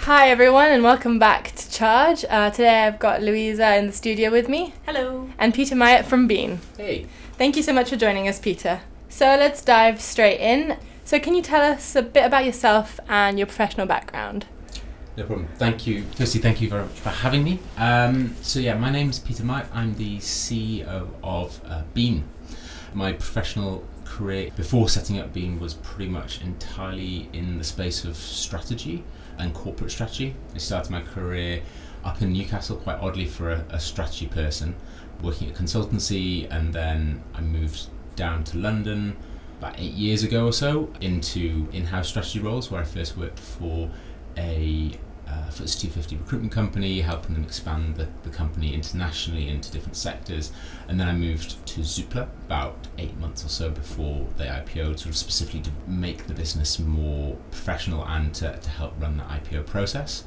Hi everyone and welcome back to Charge. Today I've got Louisa in the studio with me. Hello. And Peter Myatt from Bean. Hey. Thank you so much for joining us, Peter. So let's dive straight in. So can you tell us a bit about yourself and your professional background? No problem. Thank you. Firstly, thank you very much for having me. My name's Peter Myatt. I'm the CEO of Bean. My professional career before setting up Bean was pretty much entirely in the space of strategy and corporate strategy. I started my career up in Newcastle, quite oddly, for a strategy person, working at consultancy, and then I moved down to London about 8 years ago or so into in-house strategy roles, where I first worked for a FTSE 250 recruitment company, helping them expand the company internationally into different sectors. And then I moved to Zoopla about 8 months or so before they IPO'd, sort of specifically to make the business more professional and to help run the IPO process.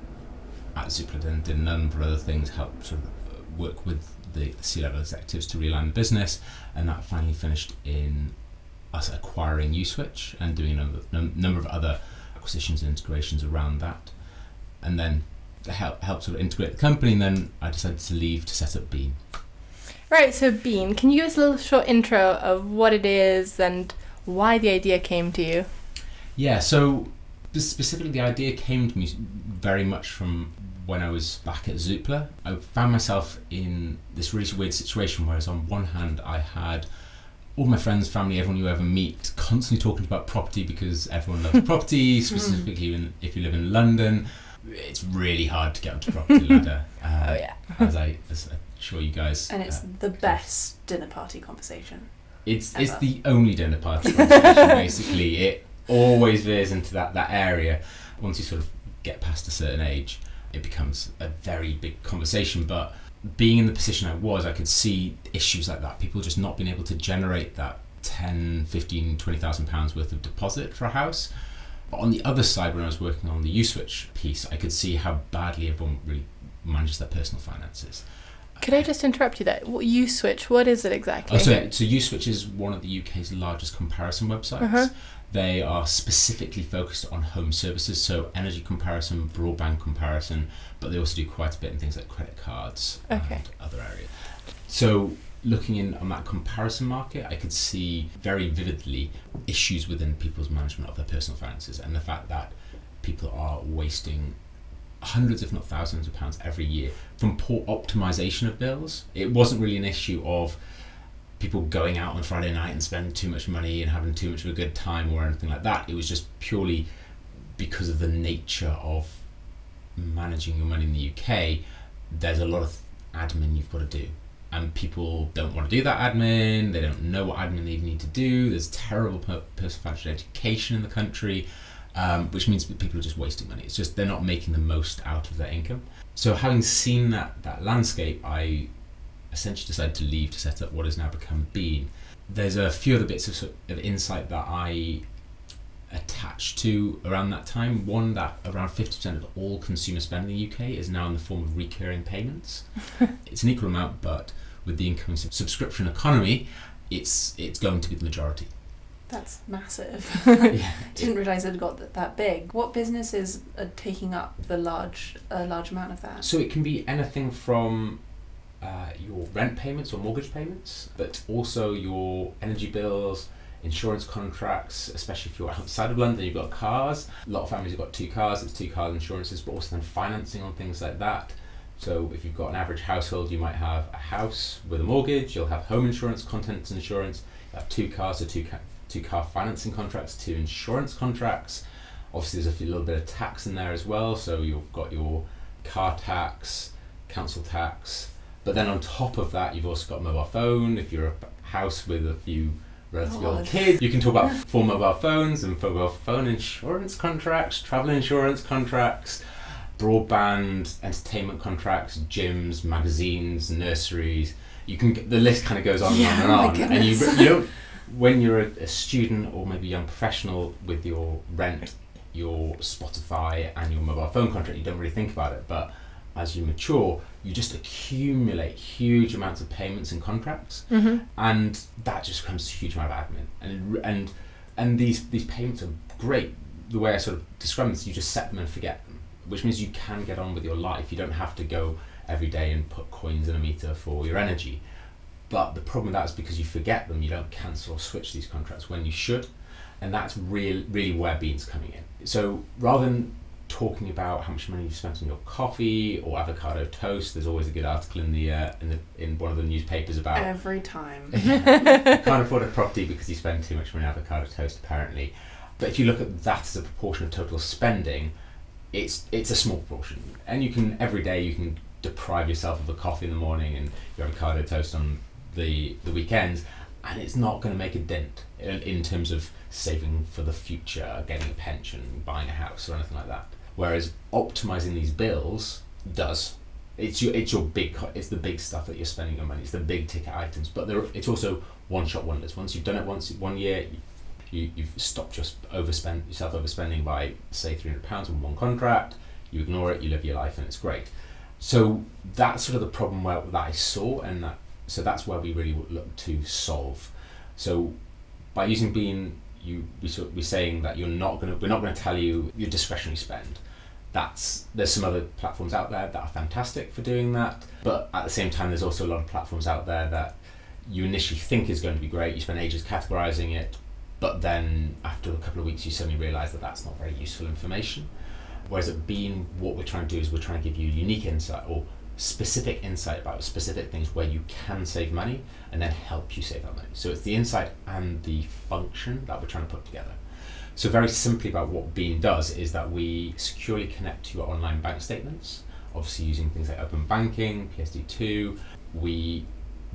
At Zoopla then did a number of other things, help sort of work with the C-level executives to realign the business, and that finally finished in us acquiring YouSwitch and doing a number of other acquisitions and integrations around that. And then help sort of integrate the company, and then I decided to leave to set up Bean. Right, so Bean, can you give us a little short intro of what it is and why the idea came to you? Yeah, so specifically the idea came to me very much from when I was back at Zoopla. I found myself in this really weird situation, whereas on one hand I had all my friends, family, everyone you ever meet constantly talking about property because everyone loves property, specifically if you live in London. It's really hard to get onto property ladder. As I'm sure you guys. And it's the best dinner party conversation. It's the only dinner party conversation. Basically, it always veers into that area. Once you sort of get past a certain age, it becomes a very big conversation. But being in the position I was, I could see issues like that. People just not being able to generate that 10, 15, 20,000 pounds worth of deposit for a house. But on the other side, when I was working on the YouSwitch piece, I could see how badly everyone really manages their personal finances. Could I just interrupt you there? YouSwitch, what is it exactly? So YouSwitch is one of the UK's largest comparison websites. Uh-huh. They are specifically focused on home services, so energy comparison, broadband comparison, but they also do quite a bit in things like credit cards and other areas. So looking in on that comparison market, I could see very vividly issues within people's management of their personal finances, and the fact that people are wasting hundreds if not thousands of pounds every year from poor optimization of bills. It wasn't really an issue of people going out on Friday night and spending too much money and having too much of a good time or anything like that. It was just purely because of the nature of managing your money in the UK. There's a lot of admin you've got to do, and people don't want to do that admin. They don't know what admin they need to do. There's terrible personal financial education in the country, which means that people are just wasting money. It's just they're not making the most out of their income. So having seen that landscape, I essentially decided to leave to set up what has now become Bean. There's a few other bits of insight that I attached to around that time. One, that around 50% of all consumer spending in the UK is now in the form of recurring payments. It's an equal amount, but with the incoming subscription economy, it's going to be the majority. That's massive. Didn't realise it got that big. What businesses are taking up a large amount of that? So it can be anything from your rent payments or mortgage payments, but also your energy bills, insurance contracts, especially if you're outside of London, you've got cars. A lot of families have got 2 cars, it's 2 car insurances, but also then financing on things like that. So if you've got an average household, you might have a house with a mortgage, you'll have home insurance, contents insurance, you have 2 cars, so 2 car financing contracts, 2 insurance contracts. Obviously there's a little bit of tax in there as well, so you've got your car tax, council tax, but then on top of that you've also got mobile phone. If you're a house with a few relatively old kids, you can talk about 4 mobile phones and mobile phone insurance contracts, travel insurance contracts, broadband, entertainment contracts, gyms, magazines, nurseries. The list kind of goes on and on. And you don't, when you're a student or maybe a young professional, with your rent, your Spotify and your mobile phone contract, you don't really think about it. But as you mature, you just accumulate huge amounts of payments and contracts, and that just becomes a huge amount of admin. And these payments are great. The way I sort of describe them is you just set them and forget them. which means you can get on with your life. You don't have to go every day and put coins in a meter for your energy. But the problem with that is because you forget them, you don't cancel or switch these contracts when you should. And that's really where Bean's coming in. So rather than talking about how much money you've spent on your coffee or avocado toast, there's always a good article in one of the newspapers about every time. You can't afford a property because you spend too much money on avocado toast, apparently. But if you look at that as a proportion of total spending, it's a small proportion. And you can, every day, you can deprive yourself of a coffee in the morning and your avocado toast on the weekends, and it's not going to make a dent in terms of saving for the future, getting a pension, buying a house or anything like that. Whereas optimizing these bills does. It's the big stuff that you're spending your money. It's the big ticket items, but it's also one-shot wonders. Once you've done it one year, you've stopped yourself overspending by, say, £300 on one contract. You ignore it, you live your life, and it's great. So that's sort of the problem that I saw, so that's where we really look to solve. So by using Bean, we're saying that we're not going to tell you your discretionary spend. There's some other platforms out there that are fantastic for doing that, but at the same time there's also a lot of platforms out there that you initially think is going to be great. You spend ages categorizing it, but then after a couple of weeks you suddenly realize that that's not very useful information. Whereas at Bean, what we're trying to do is we're trying to give you unique insight or specific insight about specific things where you can save money and then help you save that money. So it's the insight and the function that we're trying to put together. So very simply about what Bean does is that we securely connect to your online bank statements, obviously using things like open banking, PSD2. We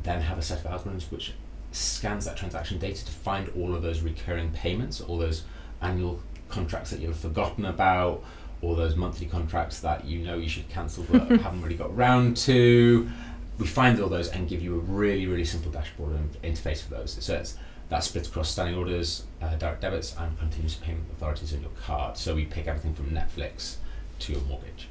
then have a set of algorithms which scans that transaction data to find all of those recurring payments, all those annual contracts that you've forgotten about, all those monthly contracts that you should cancel but haven't really got round to. We find all those and give you a really simple dashboard and interface for those. So that splits across standing orders, direct debits, and continuous payment authorities on your card. So we pick everything from Netflix to your mortgage.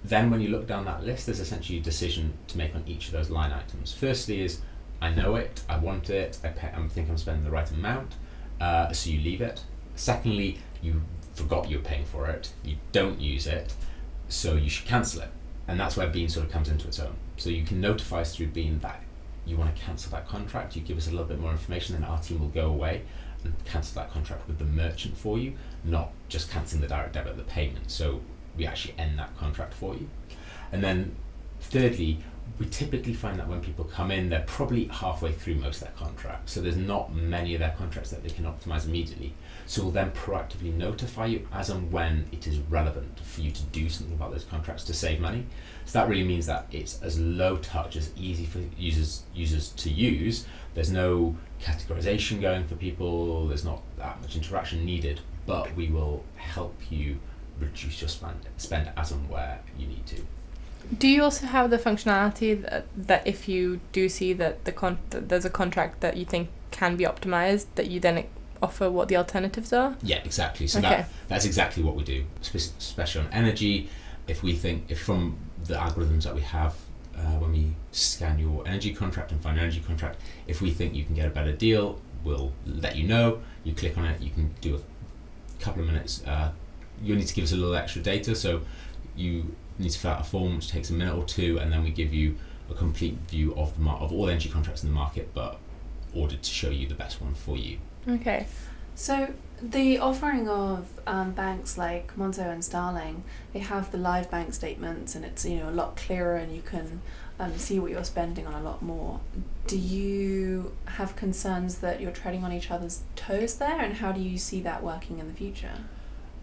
Then when you look down that list, there's essentially a decision to make on each of those line items. Firstly is, I know it, I want it, I think I'm spending the right amount, so you leave it. Secondly, you forgot you're paying for it, you don't use it, so you should cancel it. And that's where Bean sort of comes into its own. So you can notify us through Bean that you want to cancel that contract, you give us a little bit more information, then our team will go away and cancel that contract with the merchant for you, not just cancelling the direct debit, the payment. So we actually end that contract for you. And then thirdly, we typically find that when people come in, they're probably halfway through most of their contracts. So there's not many of their contracts that they can optimize immediately. So we'll then proactively notify you as and when it is relevant for you to do something about those contracts to save money. So that really means that it's as low touch, as easy for users to use. There's no categorization going for people. There's not that much interaction needed, but we will help you reduce your spend as and where you need to. Do you also have the functionality that if you do see that there's a contract that you think can be optimized, that you then offer what the alternatives are? Yeah, exactly. So okay. That's exactly what we do, especially on energy. If from the algorithms that we have, when we scan your energy contract and find an energy contract, if we think you can get a better deal, we'll let you know. You click on it, you can do a couple of minutes. You'll need to give us a little extra data, so you need to fill out a form which takes a minute or two, and then we give you a complete view of all energy contracts in the market, but ordered to show you the best one for you. Okay. So the offering of banks like Monzo and Starling, they have the live bank statements, and it's a lot clearer, and you can see what you're spending on a lot more. Do you have concerns that you're treading on each other's toes there, and how do you see that working in the future?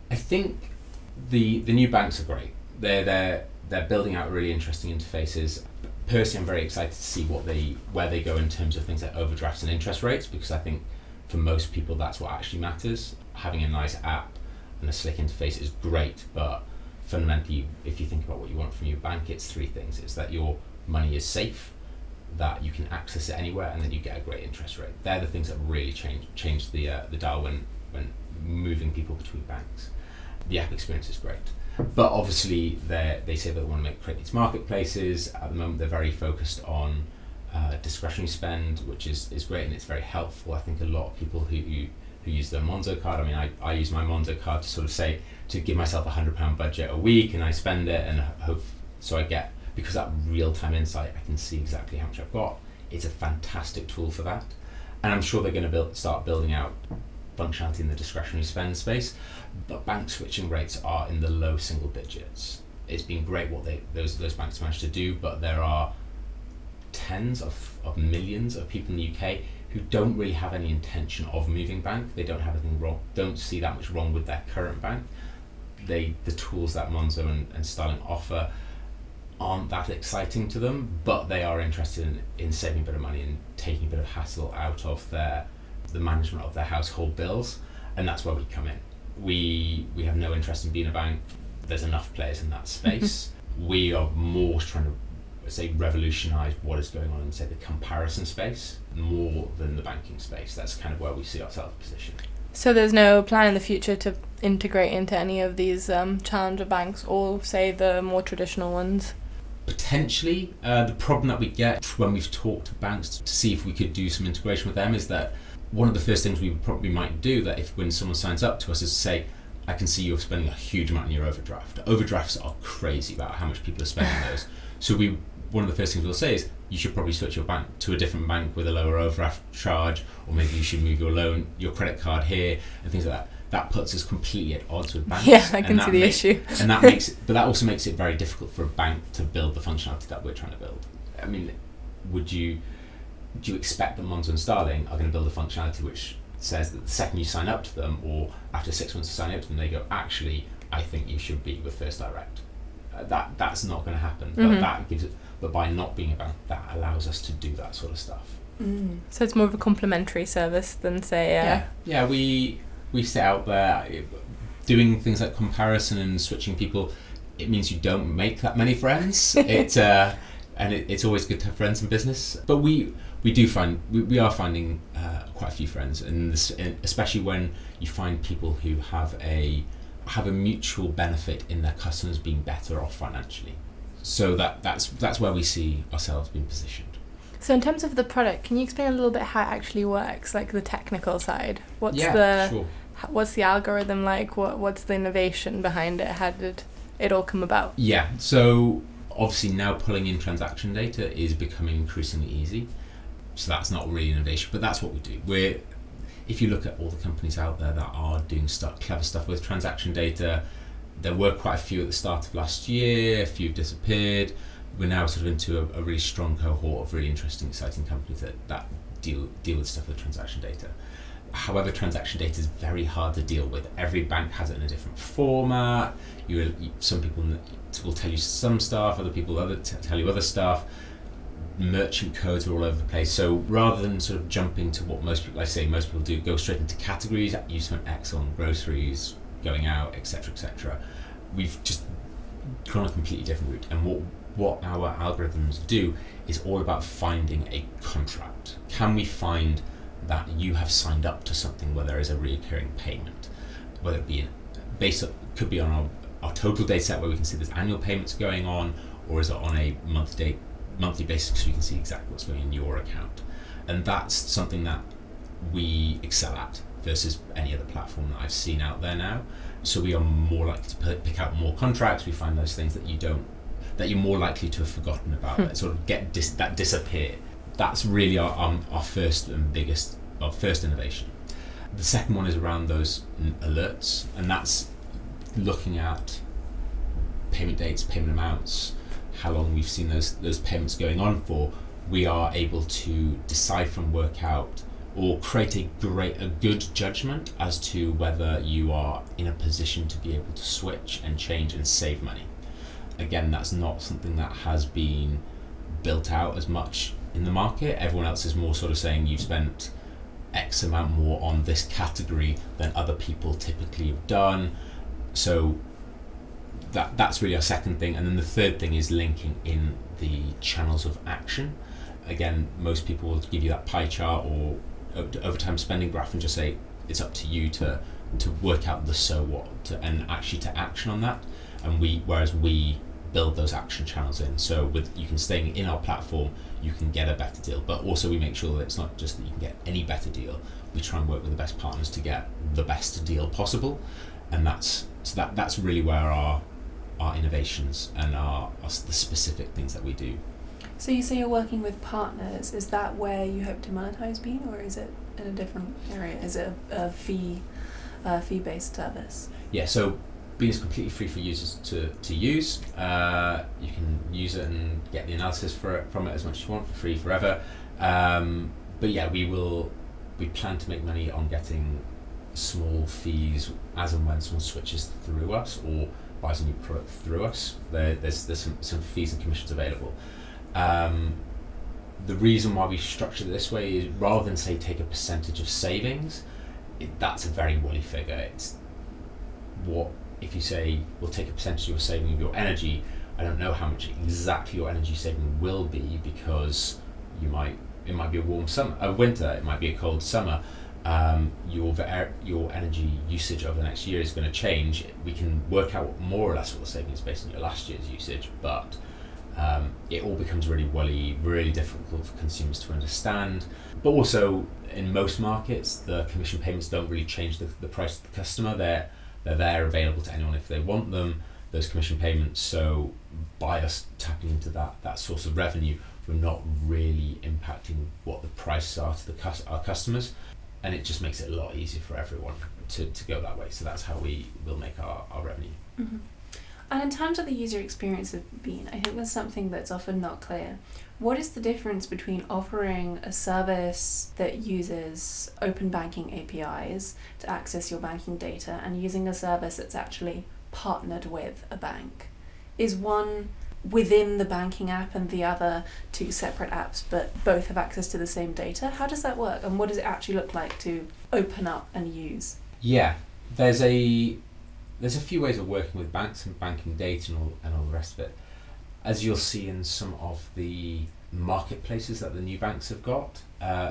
I think the new banks are great. They're building out really interesting interfaces. Personally, I'm very excited to see where they go in terms of things like overdrafts and interest rates, because I think for most people that's what actually matters. Having a nice app and a slick interface is great, but fundamentally, if you think about what you want from your bank, it's three things. It's that your money is safe, that you can access it anywhere, and then you get a great interest rate. They're the things that really change the dial when moving people between banks. The app experience is great. But obviously, they say they want to create these marketplaces. At the moment, they're very focused on discretionary spend, which is great, and it's very helpful. I think a lot of people who use their Monzo card, I use my Monzo card to sort of say, to give myself £100 budget a week, and I spend it and hope, so I get, because that real-time insight, I can see exactly how much I've got. It's a fantastic tool for that. And I'm sure they're going to start building out functionality in the discretionary spend space, but bank switching rates are in the low single digits. It's been great what those banks managed to do, but there are tens of millions of people in the UK who don't really have any intention of moving bank. They don't have anything wrong, don't see that much wrong with their current bank. The tools that Monzo and Starling offer aren't that exciting to them, but they are interested in saving a bit of money and taking a bit of hassle out of the management of their household bills, and that's where we come in. We have no interest in being a bank. There's enough players in that space. We are more trying to, say, revolutionise what is going on in, say, the comparison space more than the banking space. That's kind of where we see ourselves positioned. So there's no plan in the future to integrate into any of these challenger banks, or say the more traditional ones? Potentially. The problem that we get when we've talked to banks to see if we could do some integration with them is that one of the first things we probably might do, that when someone signs up to us, is to say, I can see you're spending a huge amount in your overdraft. Overdrafts are crazy about how much people are spending those. So one of the first things we'll say is, you should probably switch your bank to a different bank with a lower overdraft charge, or maybe you should move your credit card here, and things like that. That puts us completely at odds with banks. Yeah, I can see the issue. And that makes it, but that also makes it very difficult for a bank to build the functionality that we're trying to build. I mean, do you expect that Monzo and Starling are going to build a functionality which says that the second you sign up to them, or after 6 months of signing up to them, they go, actually, I think you should be with First Direct? That's not going to happen. Mm-hmm. But by not being a bank, that allows us to do that sort of stuff. Mm. So it's more of a complementary service than, say, we sit out there doing things like comparison and switching people. It means you don't make that many friends. It's always good to have friends in business. But we are finding quite a few friends, and especially when you find people who have a mutual benefit in their customers being better off financially. So that's where we see ourselves being positioned. So in terms of the product, can you explain a little bit how it actually works, like the technical side? Sure. What's the algorithm like? What's the innovation behind it? How did it all come about? Yeah, so obviously now pulling in transaction data is becoming increasingly easy. So that's not really innovation, but that's what we do. If you look at all the companies out there that are doing clever stuff with transaction data, there were quite a few at the start of last year, a few disappeared. We're now sort of into a really strong cohort of really interesting, exciting companies that deal with stuff with transaction data. However, transaction data is very hard to deal with. Every bank has it in a different format. Some people will tell you some stuff, other people tell you other stuff. Merchant codes are all over the place. So rather than sort of jumping to what most people do, go straight into categories. You spent X on groceries, going out, etc. We've just gone a completely different route. And what our algorithms do is all about finding a contract. Can we find that you have signed up to something where there is a recurring payment, whether it be could be on our total data set where we can see there's annual payments going on, or is it on a monthly basis so we can see exactly what's going in your account. And that's something that we excel at versus any other platform that I've seen out there now. So we are more likely to pick out more contracts. We find those things that you're more likely to have forgotten about, that sort of that disappear. That's really our first and biggest, our first innovation. The second one is around those alerts, and that's looking at payment dates, payment amounts, how long we've seen those payments going on for. We are able to decipher and work out or create a good judgment as to whether you are in a position to be able to switch and change and save money. Again, that's not something that has been built out as much in the market. Everyone else is more sort of saying you've spent X amount more on this category than other people typically have done. So that's really our second thing. And then the third thing is linking in the channels of action. Again, most people will give you that pie chart or overtime spending graph and just say it's up to you to work out the so what and actually to action on that. And whereas we build those action channels in. So you can stay in our platform, you can get a better deal, but also we make sure that it's not just that you can get any better deal. We try and work with the best partners to get the best deal possible. and that's really where our innovations and the specific things that we do. So you say you're working with partners. Is that where you hope to monetize Bean, or is it in a different area? Is it a fee-based service? Yeah, so Bean is completely free for users to use. You can use it and get the analysis from it as much as you want for free forever. But yeah, we plan to make money on getting small fees as and when someone switches through us or buys a new product through us. There's some fees and commissions available. The reason why we structured it this way is rather than say take a percentage of savings, that's a very woolly figure. It's what if you say we'll take a percentage of your saving of your energy. I don't know how much exactly your energy saving will be, because it might be a warm summer, a winter, it might be a cold summer. Your energy usage over the next year is going to change. We can work out more or less what the saving is based on your last year's usage, but it all becomes really woolly, really difficult for consumers to understand. But also, in most markets, the commission payments don't really change the price to the customer. They're there, available to anyone if they want them, those commission payments. So by us tapping into that source of revenue, we're not really impacting what the prices are to our customers, and it just makes it a lot easier for everyone to go that way. So that's how we will make our revenue. Mm-hmm. And in terms of the user experience of Bean, I think there's something that's often not clear. What is the difference between offering a service that uses open banking APIs to access your banking data and using a service that's actually partnered with a bank? Is one within the banking app and the other two separate apps, but both have access to the same data? How does that work, and what does it actually look like to open up and use? Yeah, there's a few ways of working with banks and banking data and all the rest of it. As you'll see in some of the marketplaces that the new banks have got,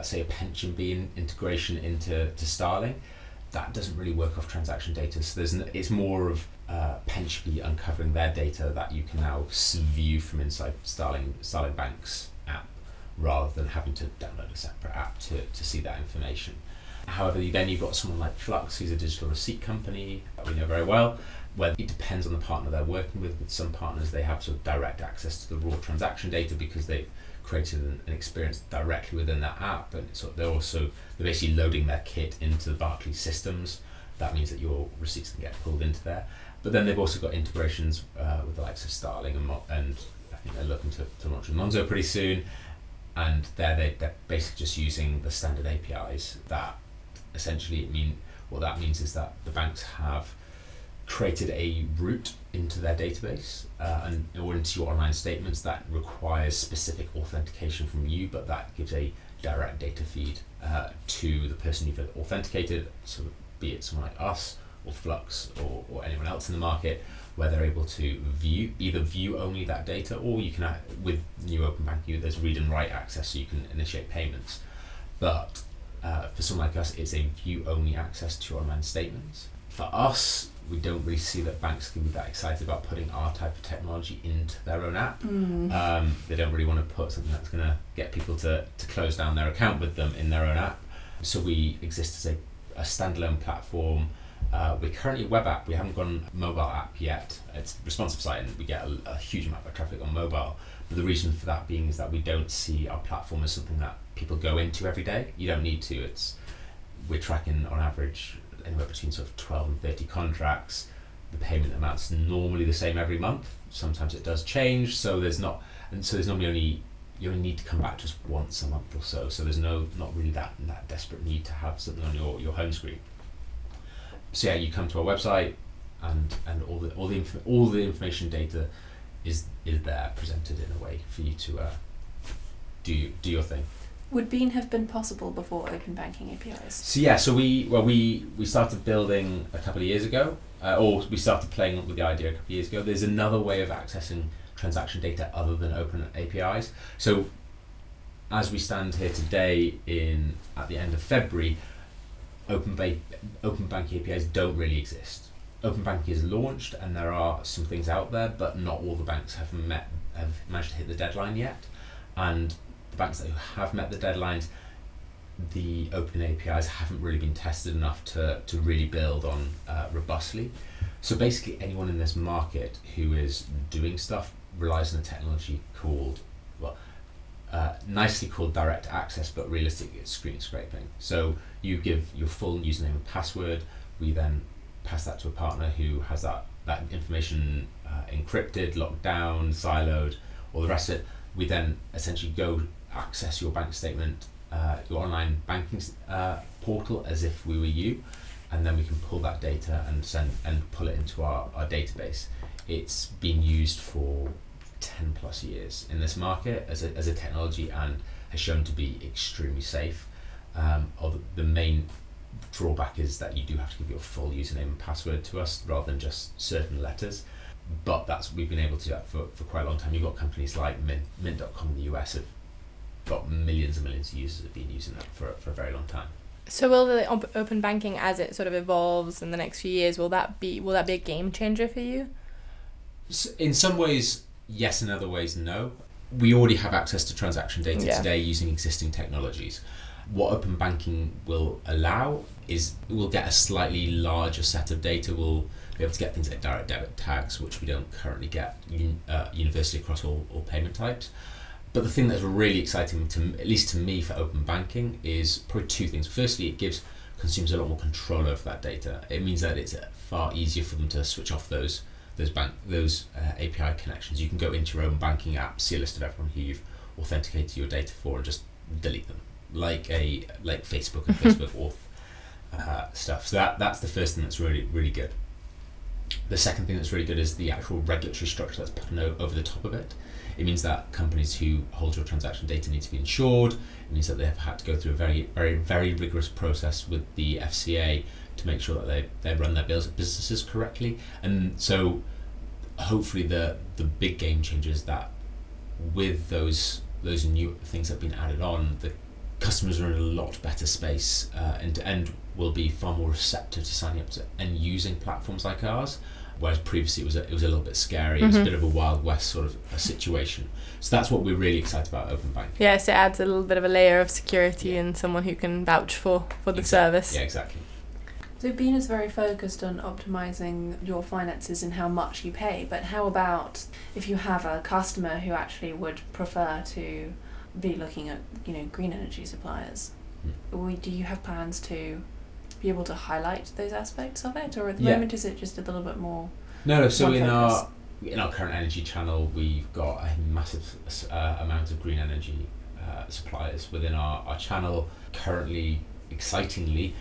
say a pension Bean integration into Starling, that doesn't really work off transaction data. So it's more of pension Bee uncovering their data that you can now view from inside Starling Bank's app, rather than having to download a separate app to see that information. However, then you've got someone like Flux, who's a digital receipt company that we know very well, where it depends on the partner they're working with. With some partners, they have sort of direct access to the raw transaction data because they've created an experience directly within that app, and so they're basically loading their kit into the Barclays systems. That means that your receipts can get pulled into there. But then they've also got integrations with the likes of Starling and I think they're looking to launch with Monzo pretty soon. And they're basically just using the standard APIs that essentially what that means is that the banks have created a route into their database or into your online statements that requires specific authentication from you, but that gives a direct data feed to the person you've authenticated, so be it someone like us or Flux or anyone else in the market, where they're able to either view only that data, or you can, with new open banking, there's read and write access, so you can initiate payments. But for someone like us, it's a view-only access to online statements. For us, we don't really see that banks can be that excited about putting our type of technology into their own app. They don't really want to put something that's going to get people to close down their account with them in their own app. So we exist as a standalone platform. We're currently a web app. We haven't got a mobile app yet. It's a responsive site, and we get a huge amount of traffic on mobile. But the reason for that being is that we don't see our platform as something that people go into every day. You don't need to. We're tracking on average anywhere between sort of 12 and 30 contracts. The payment amount's normally the same every month. Sometimes it does change, so there's normally you only need to come back just once a month or so. So there's not really that desperate need to have something on your home screen. So yeah, you come to our website, and all the information data is there presented in a way for you to do your thing. Would Bean have been possible before open banking APIs? So yeah, we started building a couple of years ago, or we started playing with the idea a couple of years ago. There's another way of accessing transaction data other than open APIs. So as we stand here today at the end of February, open banking APIs don't really exist. Open banking is launched, and there are some things out there, but not all the banks have managed to hit the deadline yet. And the banks that have met the deadlines, the open APIs haven't really been tested enough to really build on robustly. So basically anyone in this market who is doing stuff relies on a technology called, nicely called direct access, but realistically it's screen scraping. So you give your full username and password, we then pass that to a partner who has that information encrypted, locked down, siloed, all the rest of it. We then essentially go access your bank statement, your online banking portal as if we were you, and then we can pull that data and pull it into our database. It's been used for 10 plus years in this market as a technology and has shown to be extremely safe. The main drawback is that you do have to give your full username and password to us rather than just certain letters, but we've been able to do that for quite a long time. You've got companies like Mint.com in the US have got millions and millions of users have been using that for a very long time. So will the open banking, as it sort of evolves in the next few years, will that be a game changer for you? In some ways yes, in other ways no. We already have access to transaction data today using existing technologies. What open banking will allow is we'll get a slightly larger set of data. We'll be able to get things like direct debit tags, which we don't currently get universally across all payment types. But the thing that's really exciting, at least to me, for open banking is probably two things. Firstly, it gives consumers a lot more control over that data. It means that it's far easier for them to switch off those API connections. You can go into your own banking app, see a list of everyone who you've authenticated your data for, and just delete them, like Facebook and Facebook auth stuff. So that's the first thing that's really, really good. The second thing that's really good is the actual regulatory structure that's put over the top of it. It means that companies who hold your transaction data need to be insured. It means that they have had to go through a very, very, very rigorous process with the FCA to make sure that they run their businesses correctly. And so hopefully the big game changer is that with those new things that have been added on, the customers are in a lot better space and will be far more receptive to signing up to and using platforms like ours. Whereas previously it was a little bit scary. It was a bit of a Wild West sort of a situation. So that's what we're really excited about open banking. Yes, it adds a little bit of a layer of security and someone who can vouch for the service. Yeah, exactly. So Bean is very focused on optimizing your finances and how much you pay, but how about if you have a customer who actually would prefer to be looking at, green energy suppliers? Do you have plans to be able to highlight those aspects of it, or at the moment is it just a little bit more? No. So in our current energy channel, we've got a massive amount of green energy suppliers within our channel. Currently, excitingly,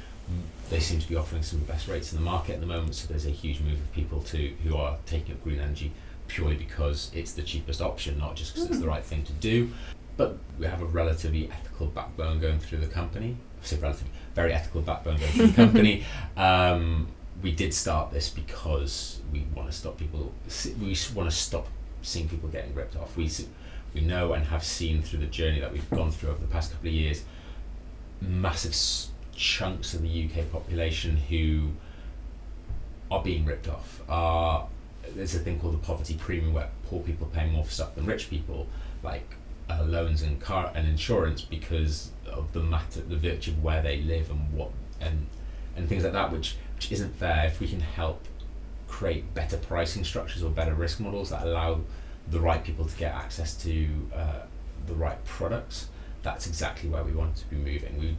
they seem to be offering some of the best rates in the market at the moment. So there's a huge move of people who are taking up green energy purely because it's the cheapest option, not just because it's the right thing to do. But we have a relatively ethical backbone going through the company. I say relatively, very ethical backbone going through the company. We did start this because we want to stop people. We want to stop seeing people getting ripped off. We know and have seen through the journey that we've gone through over the past couple of years, massive chunks of the UK population who are being ripped off. There's a thing called the poverty premium, where poor people pay more for stuff than rich people, like loans and car and insurance, because of the virtue of where they live and things like that, which isn't fair. If we can help create better pricing structures or better risk models that allow the right people to get access to the right products, that's exactly where we want to be moving.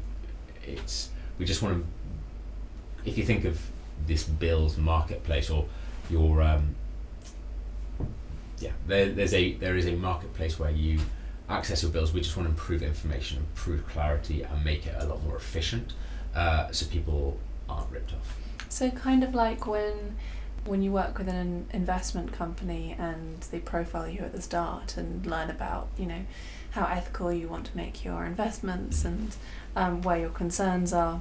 We just want to, if you think of this bills marketplace or your there is a marketplace where you access your bills. We just want to improve information, improve clarity, and make it a lot more efficient, so people aren't ripped off. So kind of like when you work with an investment company and they profile you at the start and learn about how ethical you want to make your investments and where your concerns are.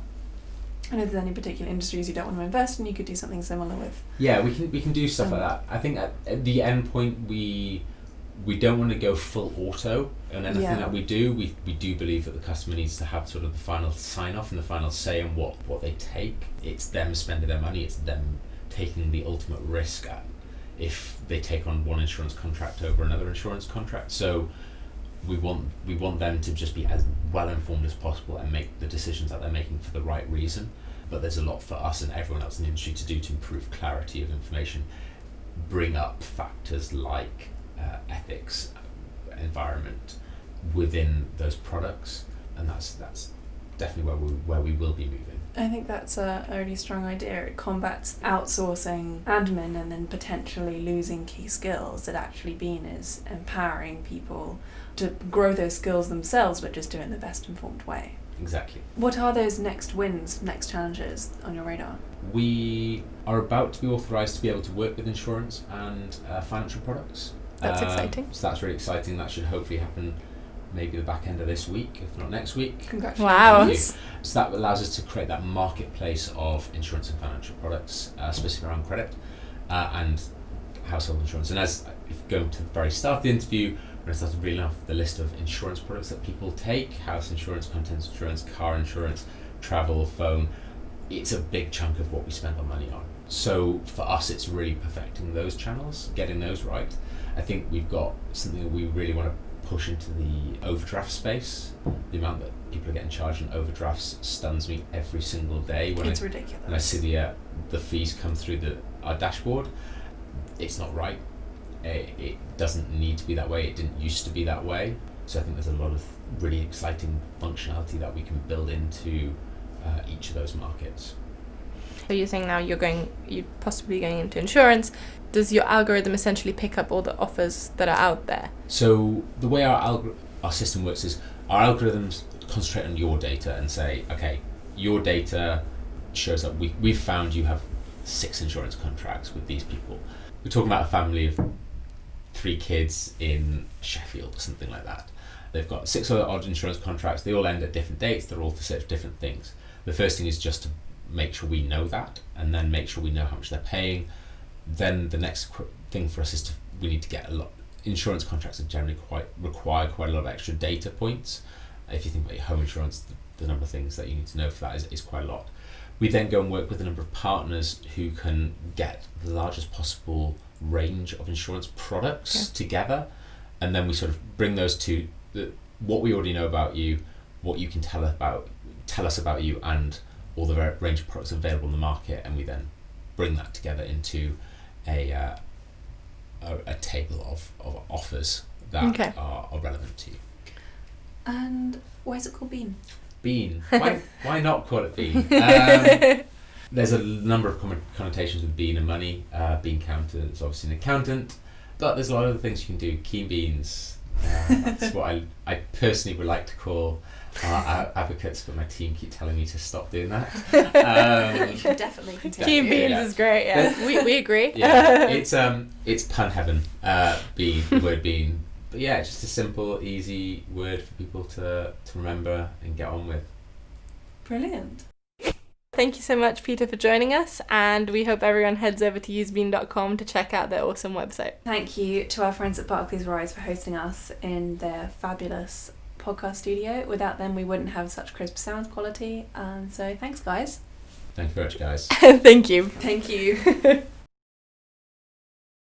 And if there's any particular industries you don't want to invest in, you could do something similar with. Yeah, we can do stuff like that. I think at the end point we don't want to go full auto on anything that we do. We do believe that the customer needs to have sort of the final sign off and the final say on what they take. It's them spending their money. It's them taking the ultimate risk if they take on one insurance contract over another insurance contract. So we want them to just be as well informed as possible and make the decisions that they're making for the right reason. But there's a lot for us and everyone else in the industry to do to improve clarity of information, bring up factors like ethics, environment within those products, and that's definitely where we will be moving. I think that's a really strong idea. It combats outsourcing admin and then potentially losing key skills. It actually is empowering people to grow those skills themselves, but just do it in the best informed way. Exactly. What are those next wins, next challenges on your radar? We are about to be authorised to be able to work with insurance and financial products. That's exciting. So that's really exciting. That should hopefully happen maybe the back end of this week, if not next week. Congratulations. Wow. So that allows us to create that marketplace of insurance and financial products, specifically around credit and household insurance. And as going to the very start of the interview, when I started reading off the list of insurance products that people take, house insurance, contents insurance, car insurance, travel, phone, it's a big chunk of what we spend our money on. So for us, it's really perfecting those channels, getting those right. I think we've got something that we really want to push into the overdraft space. The amount that people are getting charged on overdrafts stuns me every single day It's ridiculous. when I see the fees come through our dashboard. It's not right. It doesn't need to be that way. It didn't used to be that way. So I think there's a lot of really exciting functionality that we can build into each of those markets. So you're saying now you're possibly going into insurance. Does your algorithm essentially pick up all the offers that are out there? So the way our system works is our algorithms concentrate on your data and say, okay, your data shows that we've found you have 6 insurance contracts with these people. We're talking about a family of 3 kids in Sheffield or something like that. They've got 6 other odd insurance contracts. They all end at different dates. They're all for such different things. The first thing is just to make sure we know that, and then make sure we know how much they're paying. Then the next thing for us is we need to get a lot. Insurance contracts are generally require quite a lot of extra data points. If you think about your home insurance, the number of things that you need to know for that is quite a lot. We then go and work with a number of partners who can get the largest possible range of insurance products together, and then we sort of bring those to what we already know about you, what you can tell us about you, and all the range of products available in the market, and we then bring that together into a table of offers that are relevant to you. And why is it called Bean? Bean. Why not call it Bean? There's a number of connotations with bean and money. Bean counter is obviously an accountant, but there's a lot of other things you can do. Keen beans. That's what I personally would like to call our advocates, but my team keep telling me to stop doing that. You should definitely continue. Keen beans is great. Yeah, we agree. Yeah, it's pun heaven. Bean, the word bean. But yeah, it's just a simple, easy word for people to remember and get on with. Brilliant. Thank you so much, Peter, for joining us, and we hope everyone heads over to usebean.com to check out their awesome website. Thank you to our friends at Barclays Rise for hosting us in their fabulous podcast studio. Without them, we wouldn't have such crisp sound quality. So thanks, guys. Thank you very much, guys. Thank you. Thank you.